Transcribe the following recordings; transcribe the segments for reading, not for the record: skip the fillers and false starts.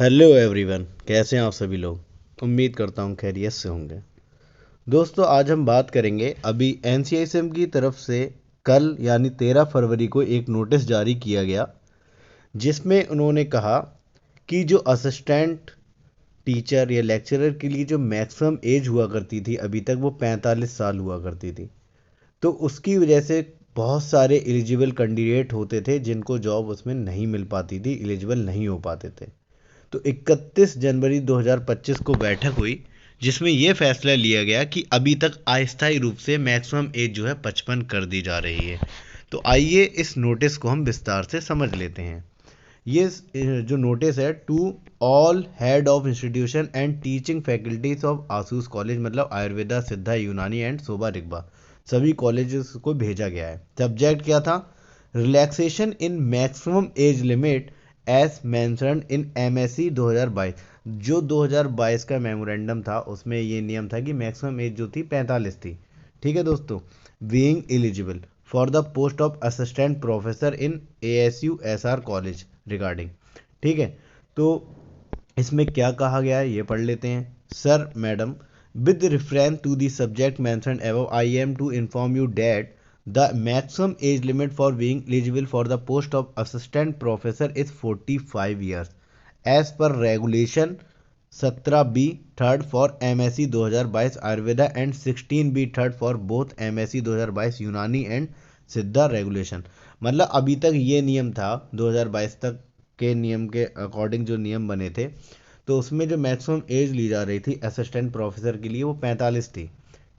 Hello everyone, कैसे हैं आप सभी लोग। उम्मीद करता हूँ खैरियत से होंगे। दोस्तों, आज हम बात करेंगे अभी एनसीआईएसएम की तरफ से कल यानी 13 फरवरी को एक नोटिस जारी किया गया, जिसमें उन्होंने कहा कि जो असिस्टेंट टीचर या लेक्चरर के लिए जो मैक्सिमम एज हुआ करती थी अभी तक, वो 45 साल हुआ करती थी। तो उसकी वजह से बहुत सारे एलिजिबल कैंडिडेट होते थे जिनको जॉब उसमें नहीं मिल पाती थी, एलिजिबल नहीं हो पाते थे। तो 31 जनवरी 2025 को बैठक हुई, जिसमें यह फैसला लिया गया कि अभी तक अस्थायी रूप से मैक्सिमम एज जो है 55 कर दी जा रही है। तो आइए इस नोटिस को हम विस्तार से समझ लेते हैं। ये जो नोटिस है, to all head of institution and teaching faculties of आसूस कॉलेज, मतलब आयुर्वेदा, सिद्धा, यूनानी एंड सोबा रिग्बा, सभी कॉलेजेस को भेजा गया है। सब्जेक्ट क्या था? Relaxation in maximum age limit as mentioned in MSc 2022। जो 2022 का मेमोरेंडम था उसमें ये नियम था कि मैक्सिमम एज जो थी 45 थी। ठीक है दोस्तों। Being eligible for the post of assistant professor in ASU SR college regarding. ठीक है। तो इसमें क्या कहा गया है ये पढ़ लेते हैं। Sir madam, with reference to the subject mentioned above, I am to inform you that the maximum age limit for being eligible for the post of assistant professor is 45 years as per regulation 17B third for MSc 2022 Ayurveda and 16B third for both MSc 2022 यूनानी and सिद्धा regulation. मतलब अभी तक ये नियम था, 2022 तक के नियम के अकॉर्डिंग जो नियम बने थे, तो उसमें जो मैक्सिमम एज ली जा रही थी असिस्टेंट प्रोफेसर के लिए वो 45 थी।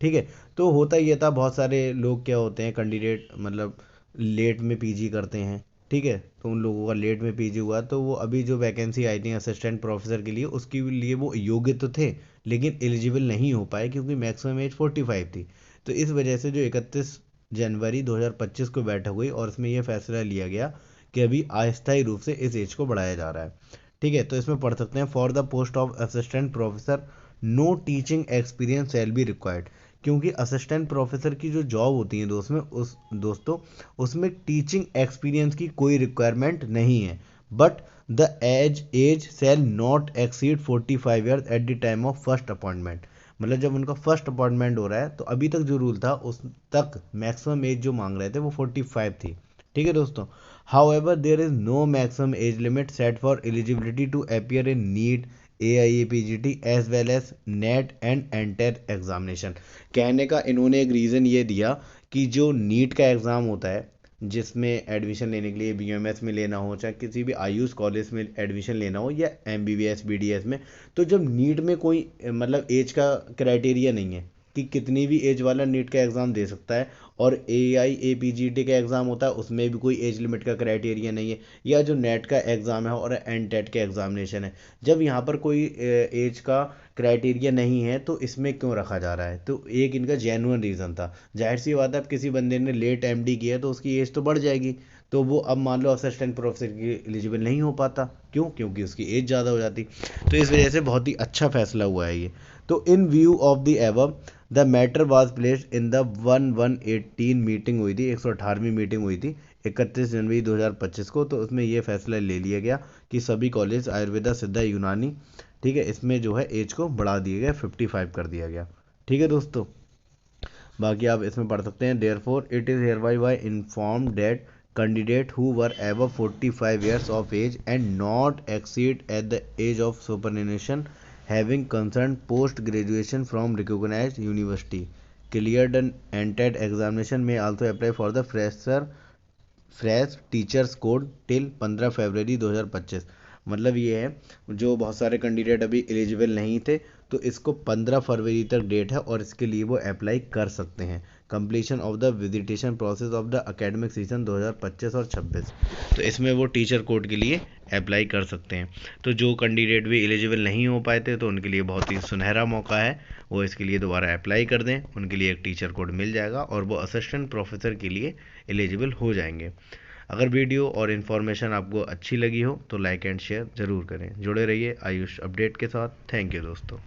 ठीक है। तो होता ये था, बहुत सारे लोग क्या होते हैं, कैंडिडेट मतलब लेट में पीजी करते हैं। ठीक है। तो उन लोगों का लेट में पीजी हुआ, तो वो अभी जो वैकेंसी आई थी असिस्टेंट प्रोफेसर के लिए, उसके लिए वो योग्य तो थे लेकिन एलिजिबल नहीं हो पाए क्योंकि मैक्सिमम एज 45 थी। तो इस वजह से जो 31 जनवरी 2025 को बैठक हुई और इसमें यह फैसला लिया गया कि अभी अस्थायी रूप से इस एज को बढ़ाया जा रहा है। ठीक है। तो इसमें पढ़ सकते हैं, for the post of assistant professor no teaching experience shall be required. क्योंकि असिस्टेंट प्रोफेसर की जो जॉब होती है दोस्तों, उसमें टीचिंग एक्सपीरियंस की कोई रिक्वायरमेंट नहीं है। But the age shall not exceed 45 years at the time of first appointment. मतलब जब उनका फर्स्ट अपॉइंटमेंट हो रहा है तो अभी तक जो रूल था उस तक मैक्सिमम एज जो मांग रहे थे वो 45 थी। ठीक है दोस्तों। However, there is no maximum age limit set for eligibility to appear in NEET, AIAPGT as well as NET and NTET examination. कहने का इन्होंने एक रीज़न ये दिया कि जो नीट का एग्ज़ाम होता है, जिसमें एडमिशन लेने के लिए बीएमएस में लेना हो, चाहे किसी भी आयुष कॉलेज में एडमिशन लेना हो या एमबीबीएस बीडीएस में, तो जब नीट में कोई मतलब एज का क्राइटेरिया नहीं है कि कितनी भी एज वाला नीट का एग्ज़ाम दे सकता है, और AIAPGT का एग्ज़ाम होता है उसमें भी कोई एज लिमिट का क्राइटेरिया नहीं है, या जो नेट का एग्ज़ाम है और एनटेट का एग्ज़ामिनेशन है, जब यहाँ पर कोई एज का क्राइटेरिया नहीं है तो इसमें क्यों रखा जा रहा है। तो एक इनका जेन्युइन रीज़न था। जाहिर सी बात है, अब किसी बंदे ने लेट एमडी किया तो उसकी एज तो बढ़ जाएगी, तो वो अब मान लो असिस्टेंट प्रोफेसर की एलिजिबल नहीं हो पाता। क्यों? क्योंकि उसकी एज ज़्यादा हो जाती। तो इस वजह से बहुत ही अच्छा फैसला हुआ है ये। तो इन view of the above the matter was placed in the 1118 meeting हुई थी, 118वीं मीटिंग हुई थी 31 जनवरी 2025 को। तो उसमें यह फैसला ले लिया गया कि सभी कॉलेज आयुर्वेदा, सिद्धा, यूनानी, ठीक है, इसमें जो है एज को बढ़ा दिया गया, 55 कर दिया गया। ठीक है दोस्तों। बाकी आप इसमें पढ़ सकते हैं, therefore it is hereby by informed that candidate who were above 45 years of age and not exceed at the age of superannuation having concerned post graduation from recognized university cleared an entered examination may also apply for the fresh teachers code till 15 फरवरी 2025। मतलब ये है, जो बहुत सारे candidate अभी eligible नहीं थे तो इसको 15 फरवरी तक डेट है और इसके लिए वो अप्लाई कर सकते हैं। Completion of the visitation process of the academic season 2025 और 26। तो इसमें वो टीचर कोड के लिए अप्लाई कर सकते हैं। तो जो कैंडिडेट भी एलिजिबल नहीं हो पाए थे तो उनके लिए बहुत ही सुनहरा मौका है, वो इसके लिए दोबारा अप्लाई कर दें, उनके लिए एक टीचर कोड मिल जाएगा और वो असिस्टेंट प्रोफेसर के लिए एलिजिबल हो जाएंगे। अगर वीडियो और इन्फॉर्मेशन आपको अच्छी लगी हो तो लाइक एंड शेयर ज़रूर करें। जुड़े रहिए आयुष अपडेट के साथ। थैंक यू दोस्तों।